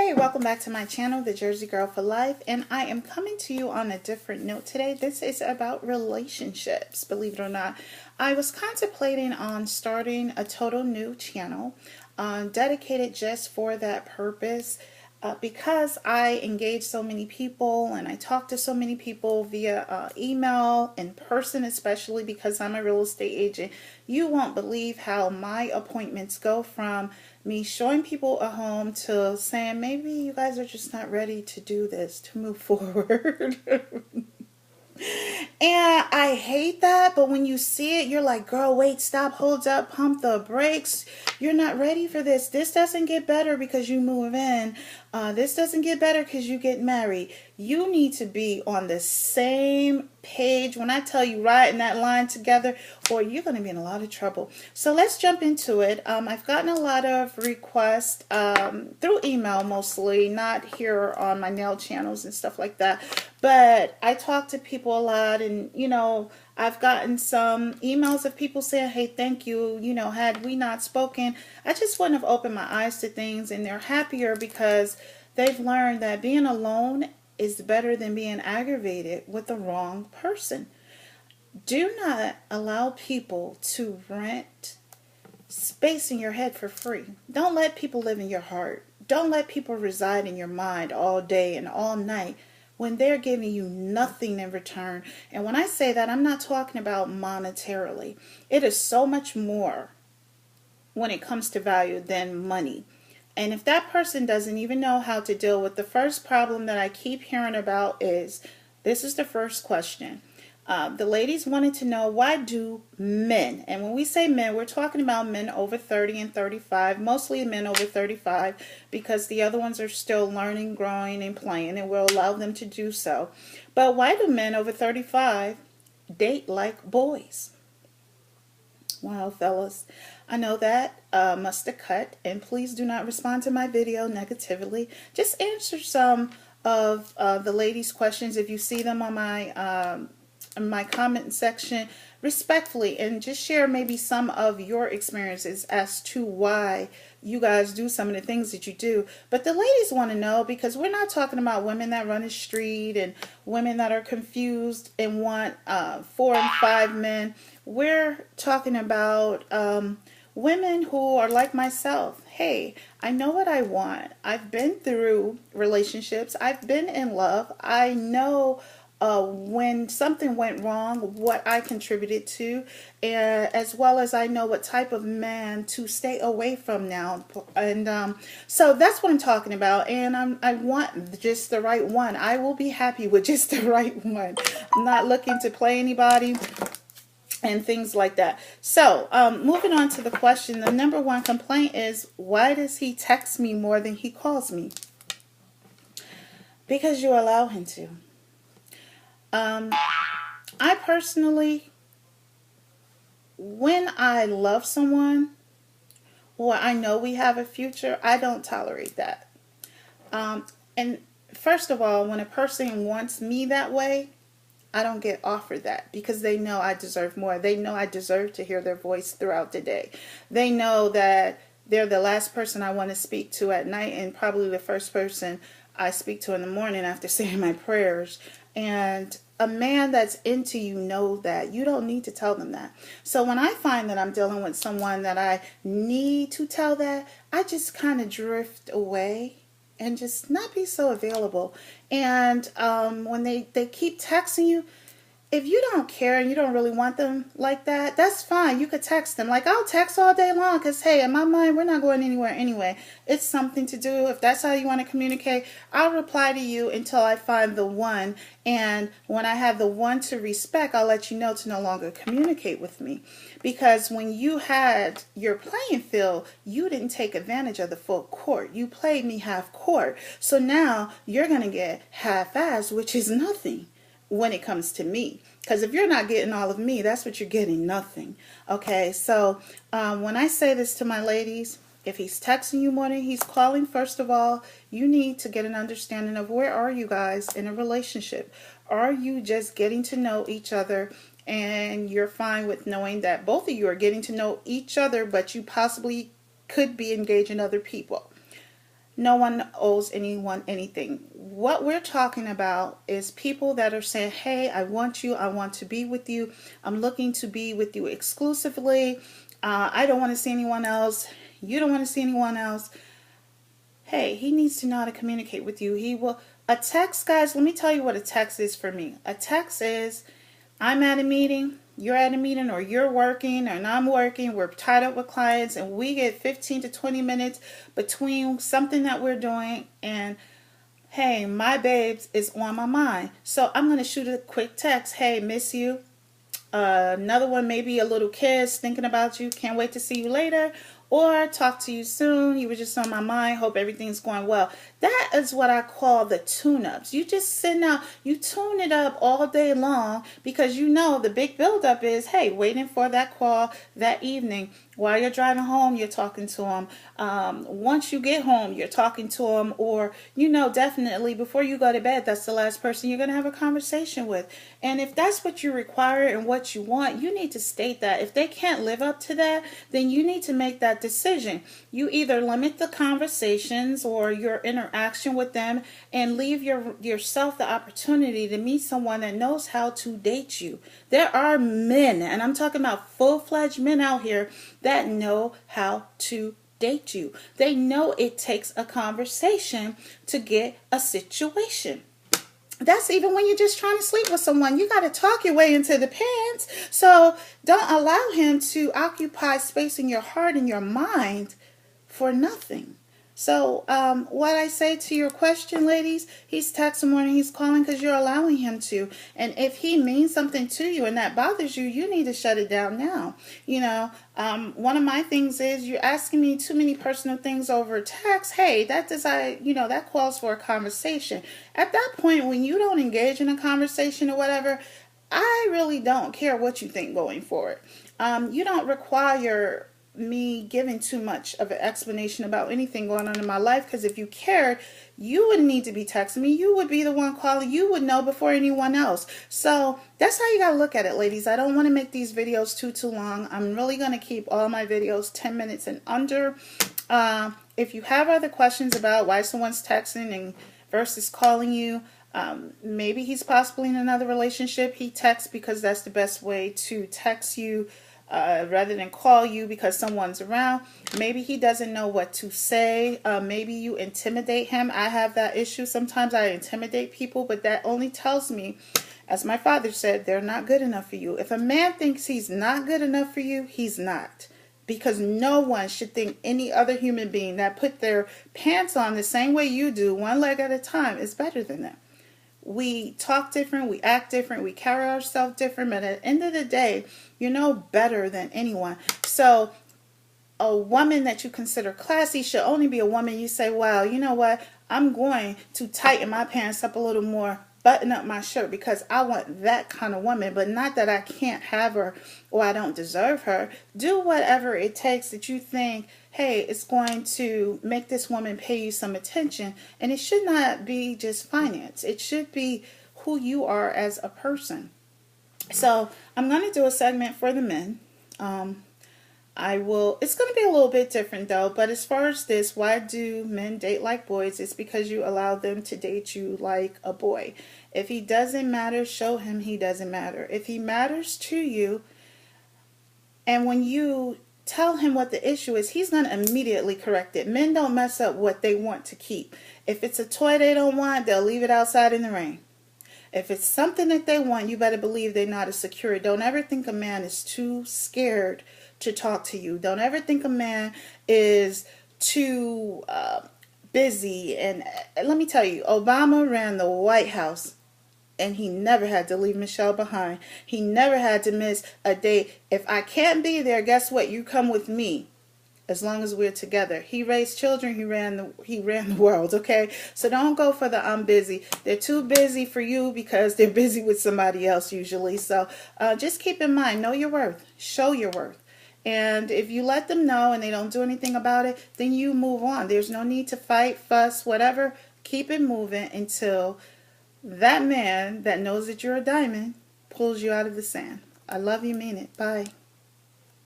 Hey, welcome back to my channel, The Jersey Girl for Life, and I am coming to you on a different note today. This is about relationships, believe it or not. I was contemplating on starting a total new channel dedicated just for that purpose. Because I engage so many people and I talk to so many people via email, in person, especially because I'm a real estate agent, you won't believe how my appointments go from me showing people a home to saying maybe you guys are just not ready to do this, to move forward. And I hate that, but when you see it, you're like, girl, wait, stop, hold up, pump the brakes. You're not ready for this. This doesn't get better because you move in. This doesn't get better because you get married. You need to be on the same page when I tell you riding that line together, or you're going to be in a lot of trouble. So let's jump into it. I've gotten a lot of requests through email mostly, not here on my nail channels and stuff like that. But I talk to people a lot, and I've gotten some emails of people saying, hey, thank you. Had we not spoken, I just wouldn't have opened my eyes to things, and they're happier because they've learned that being alone is better than being aggravated with the wrong person. Do not allow people to rent space in your head for free. Don't let people live in your heart. Don't let people reside in your mind all day and all night when they're giving you nothing in return. And when I say that, I'm not talking about monetarily. It is so much more when it comes to value than money. And if that person doesn't even know how to deal with the first problem that I keep hearing about is, this is the first question. The ladies wanted to know, why do men, and when we say men, we're talking about men over 30 and 35, mostly men over 35, because the other ones are still learning, growing, and playing, and we'll allow them to do so. But why do men over 35 date like boys? Wow, fellas, I know that must have cut, and please do not respond to my video negatively. Just answer some of the ladies' questions if you see them on my comment section respectfully, and just share maybe some of your experiences as to why you guys do some of the things that you do. But the ladies want to know, because we're not talking about women that run the street and women that are confused and want 4 and 5 men. We're talking about women who are like myself. Hey, I know what I want. I've been through relationships. I've been in love. I know when something went wrong, what I contributed to, as well as I know what type of man to stay away from now. And so that's what I'm talking about. And I want just the right one. I will be happy with just the right one. I'm not looking to play anybody and things like that. So moving on to the question, the number one complaint is, why does he text me more than he calls me? Because you allow him to. I personally, when I love someone or I know we have a future, I don't tolerate that. And first of all, when a person wants me that way, I don't get offered that, because they know I deserve more. They know I deserve to hear their voice throughout the day. They know that they're the last person I want to speak to at night, and probably the first person I speak to in the morning after saying my prayers. And a man that's into you knows that. You don't need to tell them that. So when I find that I'm dealing with someone that I need to tell that, I just kind of drift away and just not be so available. And when they keep texting you, if you don't care and you don't really want them like that, that's fine. You could text them. Like, I'll text all day long because, hey, in my mind, we're not going anywhere anyway. It's something to do. If that's how you want to communicate, I'll reply to you until I find the one. And when I have the one to respect, I'll let you know to no longer communicate with me. Because when you had your playing field, you didn't take advantage of the full court. You played me half court. So now you're going to get half-assed, which is nothing when it comes to me. Because if you're not getting all of me, that's what you're getting, nothing. Okay, so when I say this to my ladies, if he's texting you more than he's calling, first of all, you need to get an understanding of, where are you guys in a relationship? Are you just getting to know each other, and you're fine with knowing that both of you are getting to know each other, but you possibly could be engaging other people? no one owes anyone anything. What we're talking about is people that are saying, hey, I want you, I want to be with you, I'm looking to be with you exclusively, I don't want to see anyone else, you don't want to see anyone else. Hey, he needs to know how to communicate with you. He will. A text, guys, let me tell you what a text is for me. A text is, I'm at a meeting, you're at a meeting, or you're working and I'm working, we're tied up with clients, and we get 15 to 20 minutes between something that we're doing, and hey, my babes is on my mind. So I'm going to shoot a quick text. Hey, miss you. Another one, maybe a little kiss, thinking about you, can't wait to see you later, or talk to you soon, you were just on my mind, hope everything's going well. That is what I call the tune-ups. You just send out, you tune it up all day long, because you know the big build-up is, hey, waiting for that call that evening. While you're driving home, you're talking to them. Once you get home, you're talking to them. Or, you know, definitely before you go to bed, that's the last person you're going to have a conversation with. And if that's what you require and what you want, you need to state that. If they can't live up to that, then you need to make that decision. You either limit the conversations or your interaction with them and leave yourself the opportunity to meet someone that knows how to date you. There are men, and I'm talking about full-fledged men out here, that know how to date you. They know it takes a conversation to get a situation. That's even when you're just trying to sleep with someone. You got to talk your way into the pants. So don't allow him to occupy space in your heart and your mind for nothing. So what I say to your question, ladies, he's texting more than he's calling because you're allowing him to. And if he means something to you and that bothers you, you need to shut it down now. You know, one of my things is you're asking me too many personal things over text. Hey, that calls for a conversation. At that point, when you don't engage in a conversation or whatever, I really don't care what you think going forward. You don't require me giving too much of an explanation about anything going on in my life, because if you cared, you wouldn't need to be texting me. You would be the one calling. You would know before anyone else. So that's how you got to look at it, ladies. I don't want to make these videos too long. I'm really going to keep all my videos 10 minutes and under. If you have other questions about why someone's texting and versus calling you, maybe he's possibly in another relationship. He texts because that's the best way to text you, rather than call you because someone's around. Maybe he doesn't know what to say. Maybe you intimidate him. I have that issue. Sometimes I intimidate people, but that only tells me, as my father said, they're not good enough for you. If a man thinks he's not good enough for you, he's not. Because no one should think any other human being that put their pants on the same way you do, one leg at a time, is better than them. We talk different, we act different, we carry ourselves different, but at the end of the day, you're no better than anyone. So a woman that you consider classy should only be a woman you say, wow, you know what, I'm going to tighten my pants up a little more, button up my shirt, because I want that kind of woman. But not that I can't have her or I don't deserve her. Do whatever it takes that you think, hey, it's going to make this woman pay you some attention. And it should not be just finance. It should be who you are as a person. So I'm going to do a segment for the men. It's going to be a little bit different though, but as far as this, why do men date like boys? It's because you allow them to date you like a boy. If he doesn't matter, show him he doesn't matter. If he matters to you, and when you tell him what the issue is, he's going to immediately correct it. Men don't mess up what they want to keep. If it's a toy they don't want, they'll leave it outside in the rain. If it's something that they want, you better believe they're not as secure. Don't ever think a man is too scared to talk to you. Don't ever think a man is too busy. And let me tell you, Obama ran the White House and he never had to leave Michelle behind. He never had to miss a date. If I can't be there, guess what? You come with me. As long as we're together. He raised children, he ran the world, okay? So don't go for the I'm busy. They're too busy for you because they're busy with somebody else usually. So just keep in mind, know your worth. Show your worth. And if you let them know and they don't do anything about it, then you move on. There's no need to fight, fuss, whatever. Keep it moving until that man that knows that you're a diamond pulls you out of the sand. I love you, mean it. Bye.